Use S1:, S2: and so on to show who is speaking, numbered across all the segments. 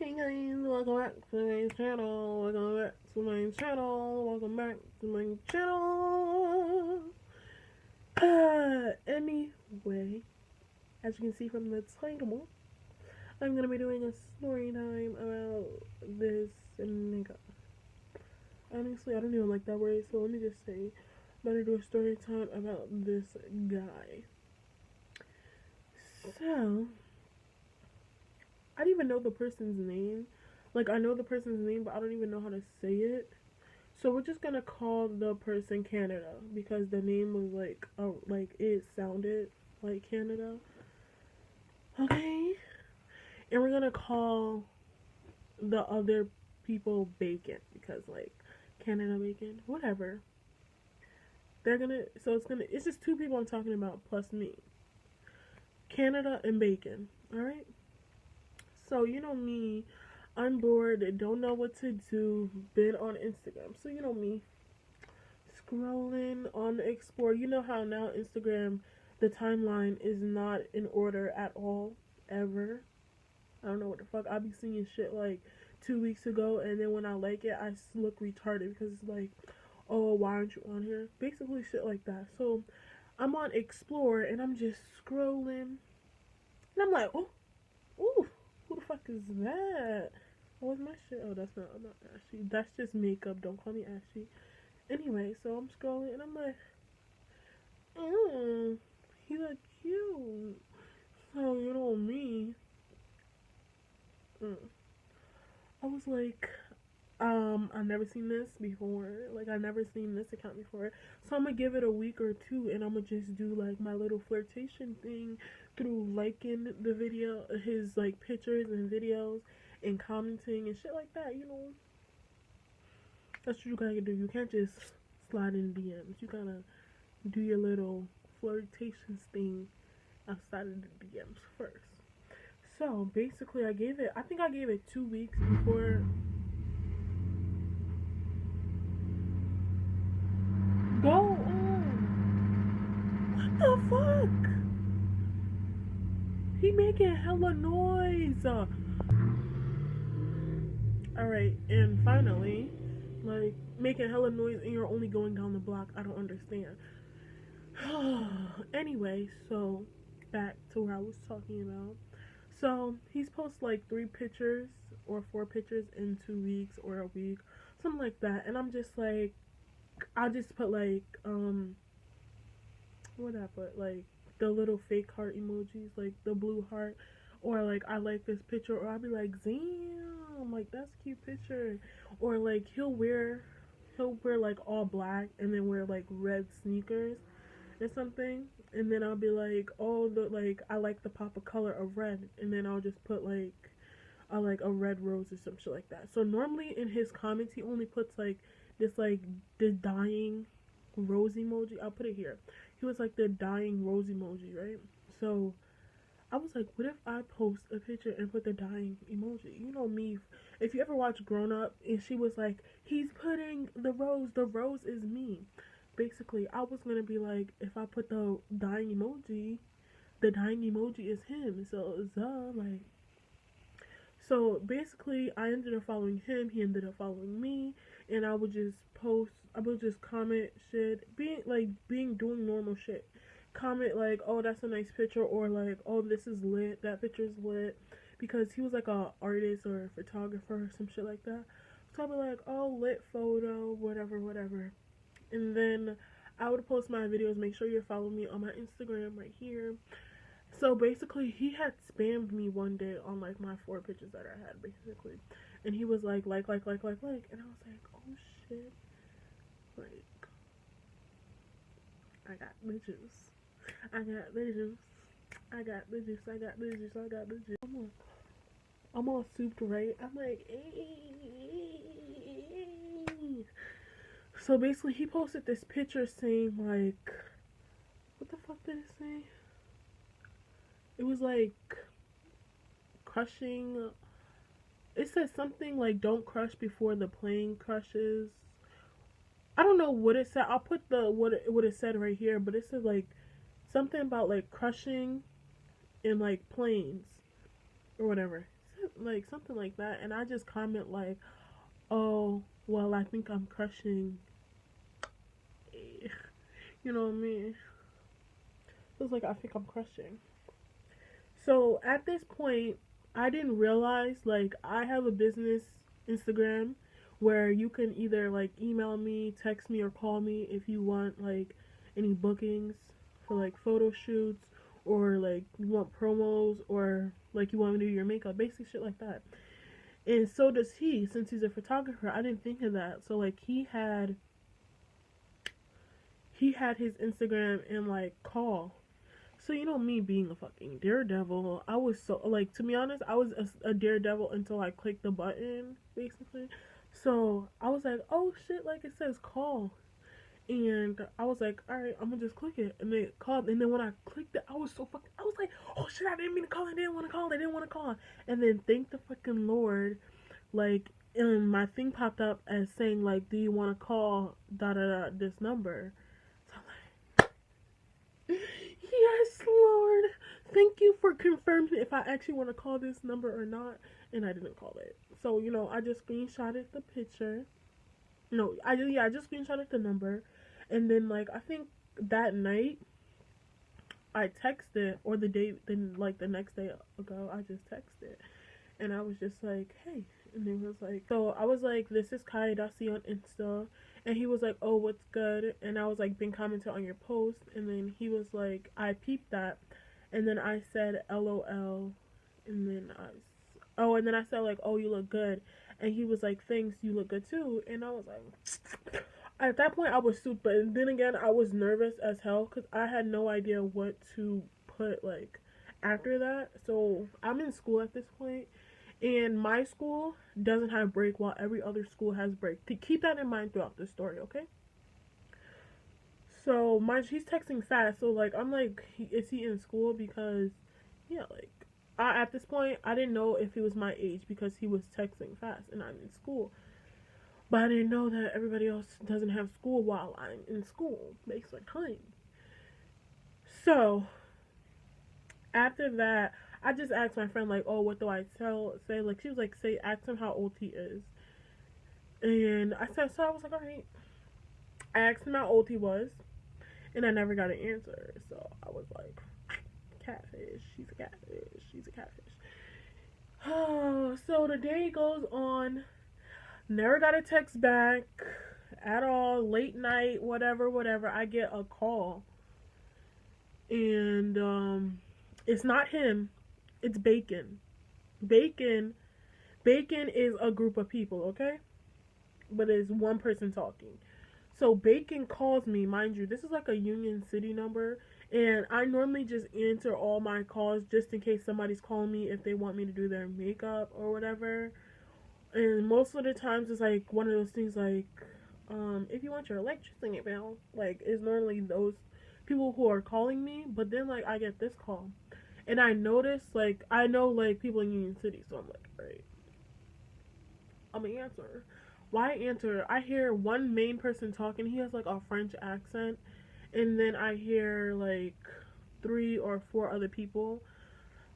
S1: Hey guys, welcome back to my channel. Welcome back to my channel. Welcome back to my channel. Anyway, as you can see from the title, I'm gonna be doing a story time about this nigga. Honestly, I don't even like that word, so let me just say, I'm gonna do a story time about this guy. So, I don't even know the person's name. Like, I know the person's name, but I don't even know how to say it. So we're just gonna call the person Canada because the name was like it sounded like Canada. Okay, and we're gonna call the other people Bacon because like Canada Bacon, whatever. It's just two people I'm talking about plus me, Canada and Bacon. All right. So you know me, I'm bored, don't know what to do, been on Instagram. So you know me, scrolling on Explore. You know how now Instagram, the timeline is not in order at all, ever. I don't know what the fuck. I be seeing shit like 2 weeks ago, and then when I like it, I look retarded because it's like, oh, why aren't you on here? Basically shit like that. So I'm on Explore, and I'm just scrolling, and I'm like, oh, ooh, who the fuck is that? What was my shit? Oh, that's not, I'm not Ashy. That's just makeup. Don't call me Ashy. Anyway, so I'm scrolling and I'm like, he look cute. So, you know me. I was like, I've never seen this before. Like, I've never seen this account before. So, I'm gonna give it a week or two and I'm gonna just do like my little flirtation thing through liking the video, his like pictures and videos and commenting and shit like that, you know. That's what you gotta do. You can't just slide in DMs. You gotta do your little flirtations thing outside of the DMs first. So basically, I think I gave it 2 weeks before. Go on. What the fuck? He making hella noise. Alright, and finally, like, making hella noise and you're only going down the block. I don't understand. Anyway, so back to where I was talking about. So he's posted like 3 pictures or 4 pictures in 2 weeks or a week, something like that. And I'm just like, I just put like what I put, like the little fake heart emojis, like the blue heart, or like I like this picture, or I'll be like, damn, like that's a cute picture, or like he'll wear like all black and then wear like red sneakers or something, and then I'll be like, oh, I like the pop of color of red, and then I'll just put like a red rose or some shit like that. So normally in his comments he only puts like the dying rose emoji. I'll put it here. He was like the dying rose emoji, right? So I was like, what if I post a picture and put the dying emoji? You know me. If you ever watch Grown Up, and she was like, he's putting the rose is me. Basically, I was gonna be like, if I put the dying emoji is him. So basically, I ended up following him. He ended up following me, and I would just post. I would just comment shit, doing normal shit. Comment like, oh, that's a nice picture, or like, oh, this is lit. That picture's lit, because he was like a artist or a photographer or some shit like that. So I'd be like, oh, lit photo, whatever, whatever. And then I would post my videos. Make sure you're following me on my Instagram right here. So basically, he had spammed me one day on like my 4 pictures that I had, basically, and he was like, and I was like, oh shit, like, I got the juice, I got the juice, I got the juice, I got the juice, I got the juice. I'm all souped, right? I'm like, hey. So basically, he posted this picture saying like, what the fuck did it say? It was like crushing. It says something like, don't crush before the plane crushes. I don't know what it said. I'll put what it said right here, but it said like something about like crushing in like planes or whatever. like something like that, and I just comment like, oh, well, I think I'm crushing. You know what I mean? It was like, I think I'm crushing. So at this point, I didn't realize like I have a business Instagram where you can either like email me, text me, or call me if you want like any bookings for like photo shoots, or like you want promos, or like you want me to do your makeup, basic shit like that. And so does he, since he's a photographer. I didn't think of that. So like he had his Instagram and like call. So you know me being a fucking daredevil, I was so like, to be honest, I was a daredevil until I clicked the button basically. So I was like, oh shit, like it says call, and I was like, all right, I'm gonna just click it, and they called, and then when I clicked it, I was so fucking, I was like, oh shit, I didn't mean to call, I didn't want to call, I didn't want to call, and then thank the fucking Lord, like, and my thing popped up as saying like, do you want to call da da da this number? So I'm like, yes, Lord. Thank you for confirming if I actually want to call this number or not. And I didn't call it. So, I just screenshotted the picture. No, I just screenshotted the number. And then like I think that night I texted, or the day then like the next day ago, I just texted. And I was just like, hey. And he was like, so I was like, this is Kai Dasi on Insta. And he was like, oh, what's good? And I was like, been commenting on your post. And then he was like, I peeped that. And then I said, LOL. And then and then I said like, oh, you look good. And he was like, thanks, you look good too. And I was like, at that point I was stupid. But then again, I was nervous as hell because I had no idea what to put like after that. So I'm in school at this point, and my school doesn't have break while every other school has break. To keep that in mind throughout the story, okay? So he's texting fast. So like I'm like, is he in school? Because yeah, like at this point I didn't know if he was my age because he was texting fast and I'm in school. But I didn't know that everybody else doesn't have school while I'm in school. Makes my time. So after that, I just asked my friend like, oh, what do I say? Like she was like, say, ask him how old he is. And I said, so I was like, all right. I asked him how old he was, and I never got an answer. So I was like, catfish. She's a catfish. She's a catfish. Oh, so the day goes on. Never got a text back at all. Late night, whatever. I get a call, and it's not him. It's Bacon. Bacon. Bacon is a group of people, okay? But it's one person talking. So Bacon calls me, mind you, this is like a Union City number, and I normally just answer all my calls just in case somebody's calling me if they want me to do their makeup or whatever. And most of the times it's like one of those things like, if you want your electricity bill, like it's normally those people who are calling me. But then like I get this call, and I notice like I know like people in Union City, so I'm like, alright, I'm gonna answer. Why answer? I hear one main person talking. He has like a French accent, and then I hear like 3 or 4 other people,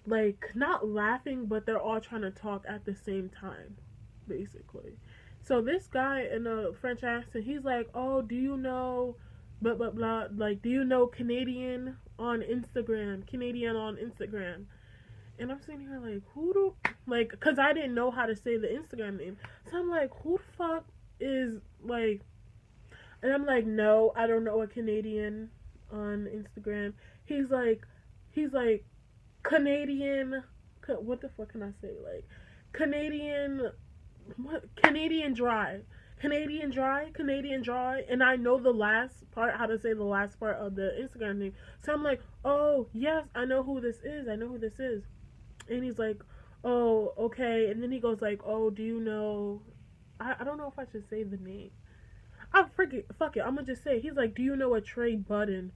S1: like not laughing, but they're all trying to talk at the same time, basically. So this guy in a French accent, he's like, "Oh, do you know, blah blah blah? Like, do you know Canadian on Instagram? Canadian on Instagram?" And I'm sitting here like, who do, like, because I didn't know how to say the Instagram name. So I'm like, who the fuck is, like, and I'm like, no, I don't know a Canadian on Instagram. He's like, Canadian, what the fuck can I say? Like, Canadian, what? Canadian Dry. Canadian Dry. And I know the last part, how to say the last part of the Instagram name. So I'm like, oh, yes, I know who this is. And he's like, oh, okay. And then he goes like, oh, do you know, I don't know if I should say the name. I forget, fuck it, I'm gonna just say, he's like, do you know a Trey Buden?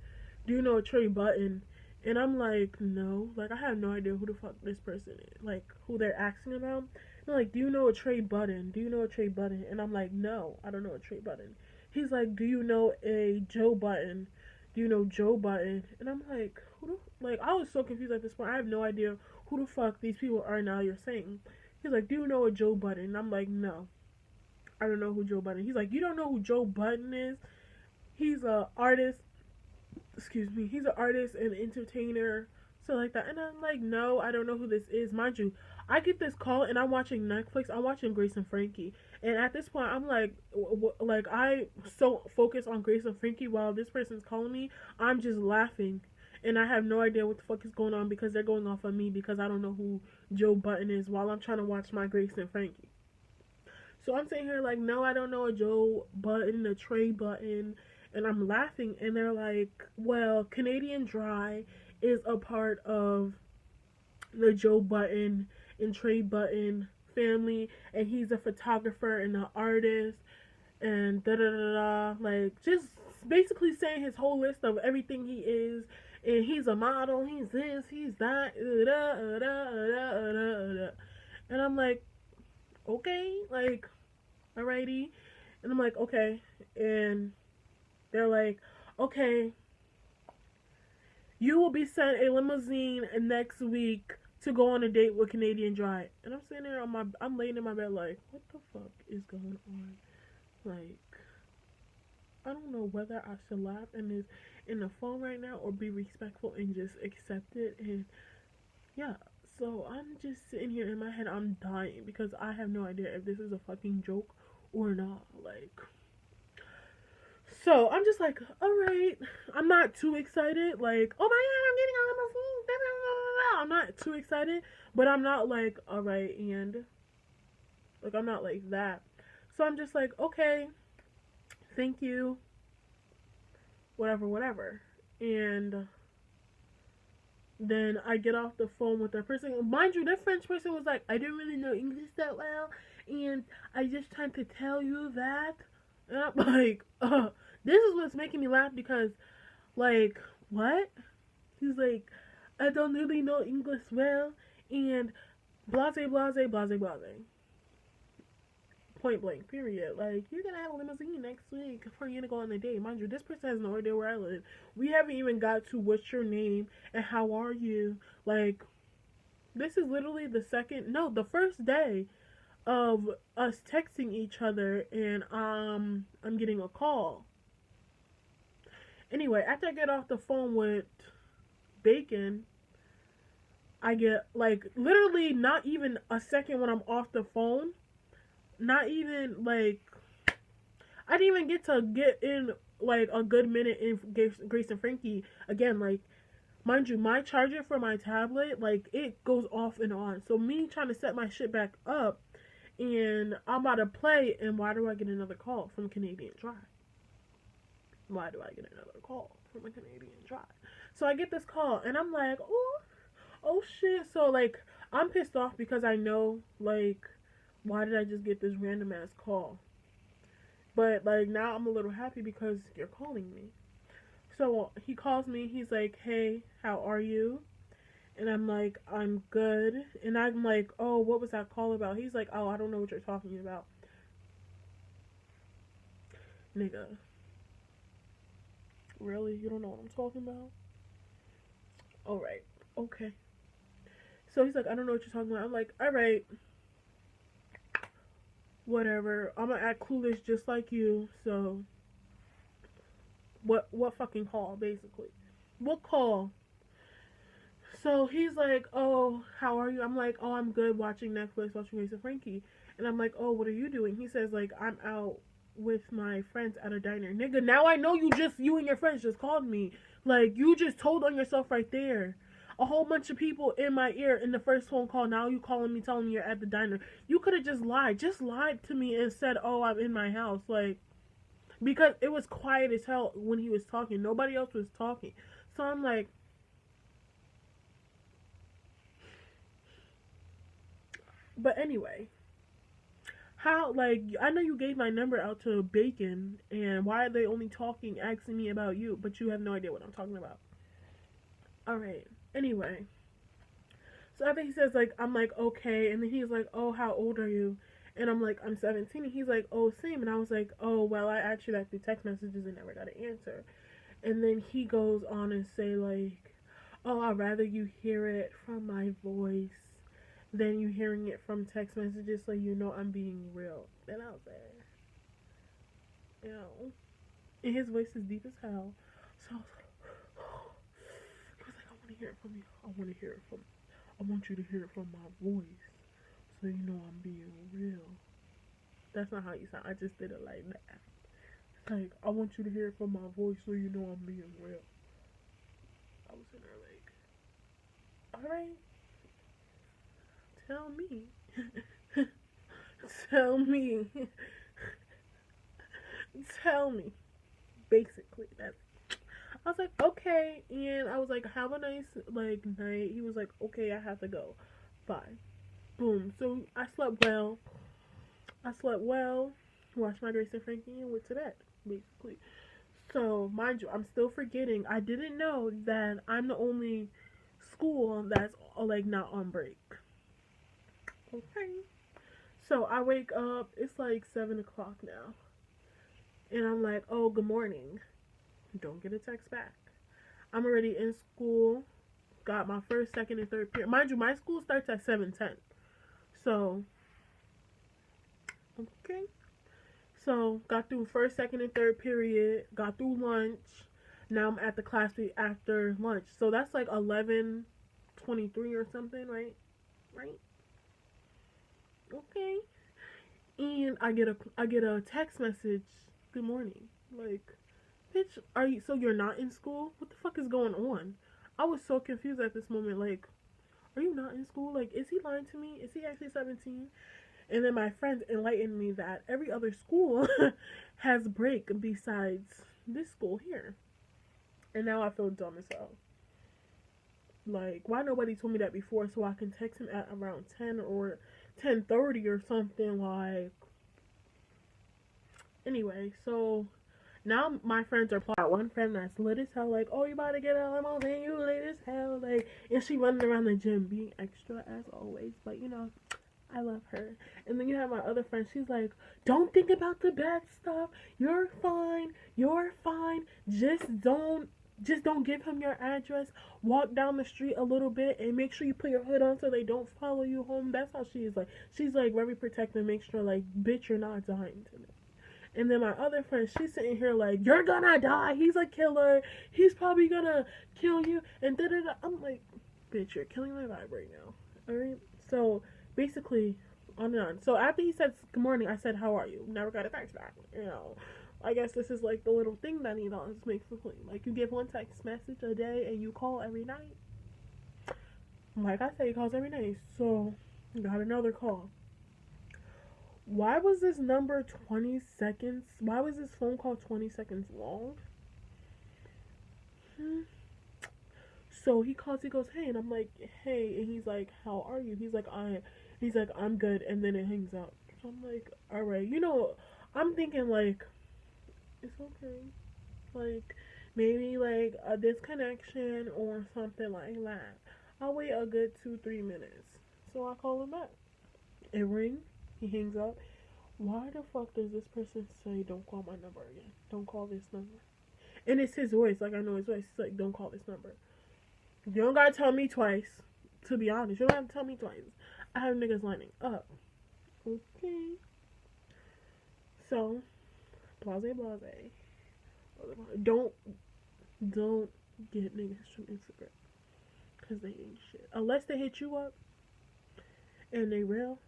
S1: And I'm like, no, like I have no idea who the fuck this person is, like who they're asking about. And they're like, do you know a Trey Buden? And I'm like, no, I don't know a Trey Buden. He's like, do you know a Joe Button? And I'm like, who the, like I was so confused at this point. I have no idea who the fuck these people are now you're saying. He's like, do you know a Joe Budden? And I'm like, no, I don't know who Joe Budden. He's like, you don't know who Joe Budden is? He's a artist. Excuse me. He's an artist and entertainer, so like that. And I'm like, no, I don't know who this is. Mind you, I get this call and I'm watching Netflix. I'm watching Grace and Frankie, and at this point, I'm like, like I so focused on Grace and Frankie while this person's calling me, I'm just laughing. And I have no idea what the fuck is going on because they're going off on me because I don't know who Joe Button is while I'm trying to watch my Grace and Frankie. So I'm sitting here like, no, I don't know a Joe Button, a Trey Button, and I'm laughing. And they're like, well, Canadian Dry is a part of the Joe Button and Trey Button family, and he's a photographer and an artist, and da da da da. Like, just basically saying his whole list of everything he is. And he's a model, he's this, he's that, and I'm like, okay, like, alrighty. And I'm like, okay. And they're like, okay, you will be sent a limousine next week to go on a date with Canadian Dry. And I'm sitting there I'm laying in my bed like, what the fuck is going on? Like, I don't know whether I should laugh in the phone right now or be respectful and just accept it. And yeah, so I'm just sitting here in my head, I'm dying because I have no idea if this is a fucking joke or not. Like, so I'm just like, alright. I'm not too excited. Like, oh my god, I'm getting a limousine. I'm not too excited, but I'm not like, alright, and like, I'm not like that. So I'm just like, okay, thank you, whatever, whatever. And then I get off the phone with that person. Mind you, that French person was like, I didn't really know English that well, and I just tried to tell you that. And I'm like, this is what's making me laugh because, like, what? He's like, I don't really know English well, and blase, blase, blase, blase. Point blank, period. Like, you're gonna have a limousine next week for you to go on a date. Mind you, this person has no idea where I live. We haven't even got to what's your name and how are you. Like, this is literally the first day of us texting each other, and I'm getting a call. Anyway, after I get off the phone with Bacon, I get, like, literally not even a second when I'm off the phone. Not even, like, I didn't even get to get in, like, a good minute in Grace and Frankie. Again, like, mind you, my charger for my tablet, like, it goes off and on. So me trying to set my shit back up, and I'm about to play, and why do I get another call from Canadian Dry? Why do I get another call from a Canadian Dry? So I get this call, and I'm like, oh shit. So, like, I'm pissed off because I know, like, why did I just get this random ass call? But, like, now I'm a little happy because you're calling me. So he calls me, he's like, hey, how are you? And I'm like, I'm good. And I'm like, oh, what was that call about? He's like, oh, I don't know what you're talking about. Nigga. Really? You don't know what I'm talking about? Alright. Okay. So he's like, I don't know what you're talking about. I'm like, alright. Whatever. I'm gonna act clueless just like you. So, what fucking call, basically? What call? So he's like, oh, how are you? I'm like, oh, I'm good, watching Netflix, watching Grace and Frankie. And I'm like, oh, what are you doing? He says, like, I'm out with my friends at a diner. Nigga, now I know you and your friends just called me. Like, you just told on yourself right there. A whole bunch of people in my ear in the first phone call. Now you calling me, telling me you're at the diner. You could have just lied. Just lied to me and said, oh, I'm in my house. Like, because it was quiet as hell when he was talking. Nobody else was talking. So I'm like, but anyway, how, like, I know you gave my number out to Bacon, and why are they only talking, asking me about you, but you have no idea what I'm talking about? Alright, anyway. So after he says, like, I'm like, okay, and then he's like, oh, how old are you? And I'm like, I'm 17, and he's like, oh, same, and I was like, oh, well, I asked you that through text messages and never got an answer. And then he goes on and say, like, oh, I'd rather you hear it from my voice then you hearing it from text messages, so you know I'm being real. Then I was like, you know, and his voice is deep as hell. So I was like, he was like, I want to hear it from you. I want to hear it from. I want you to hear it from my voice, so you know I'm being real. That's not how you sound. I just did it like that. It's like, I want you to hear it from my voice, so you know I'm being real. I was in there like, all right, tell me. Tell me. Tell me. Basically, that's. I was like, okay, and I was like, have a nice like night. He was like, okay, I have to go. Bye. Boom. So I slept well. I slept well. Washed my Grace and Frankie and went to bed. Basically. So mind you, I'm still forgetting. I didn't know that I'm the only school that's like not on break. Okay. So I wake up. It's like 7 o'clock now, and I'm like, oh, good morning. Don't get a text back. I'm already in school. Got my first, second, and third period. Mind you, my school starts at 7:10. So, okay. So, got through first, second, and third period. Got through lunch. Now I'm at the class after lunch. So that's like 11:23 or something, right? Right? Okay. And I get a text message. Good morning. Like, bitch, are you? So you're not in school? What the fuck is going on? I was so confused at this moment. Like, are you not in school? Like, is he lying to me? Is he actually 17? And then my friends enlightened me that every other school has break besides this school here. And now I feel dumb as hell. Like, why nobody told me that before so I can text him at around 10 or 10:30 or something like. Anyway, so now my friends are plotting. One friend that's lit as hell, like, oh, you about to get a limo, man, you lit as hell, like, and she running around the gym being extra as always, but you know, I love her. And then you have my other friend, she's like, don't think about the bad stuff, you're fine, just don't give him your address, walk down the street a little bit and make sure you put your hood on so they don't follow you home. That's how she is. Like, she's like very protective, make sure like, bitch, you're not dying tonight. And then my other friend, she's sitting here like, you're gonna die. He's a killer. He's probably gonna kill you. And da-da-da. I'm like, bitch, you're killing my vibe right now. Alright? So, basically, on and on. So, after he said good morning, I said, how are you? Never got a text back. You know, I guess this is like the little thing that Elon makes for clean. Like, you give one text message a day and you call every night. Like I said, he calls every night. So, got another call. Why was this number 20 seconds? Why was this phone call 20 seconds long? So he calls, he goes, hey, and I'm like, hey, and he's like, how are you? He's like, I'm good, and then it hangs up. So I'm like, all right, you know, I'm thinking like, it's okay, like maybe like a disconnection or something like that. I'll wait a good 2-3 minutes. So I call him back. It rings. He hangs up. Why the fuck does this person say don't call my number again? Don't call this number. And it's his voice. Like, I know his voice. He's like, don't call this number. You don't gotta tell me twice. To be honest, you don't have to tell me twice. I have niggas lining up. Okay. So, blase. Don't get niggas from Instagram. Because they ain't shit. Unless they hit you up and they real.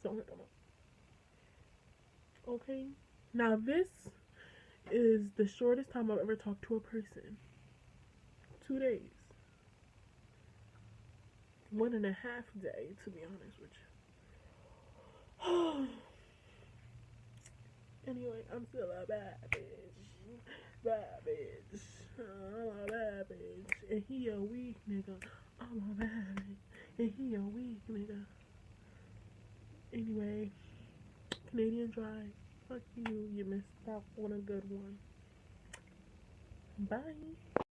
S1: Don't hit them up. Okay? Now, this is the shortest time I've ever talked to a person. 2 days. 1.5 day, to be honest with you. Anyway, I'm still a bad bitch. Bad bitch. I'm a bad bitch. And he a weak nigga. I'm a bad bitch. And he a weak nigga. Anyway, Canadian Dry. Fuck you. You missed out on a good one. Bye.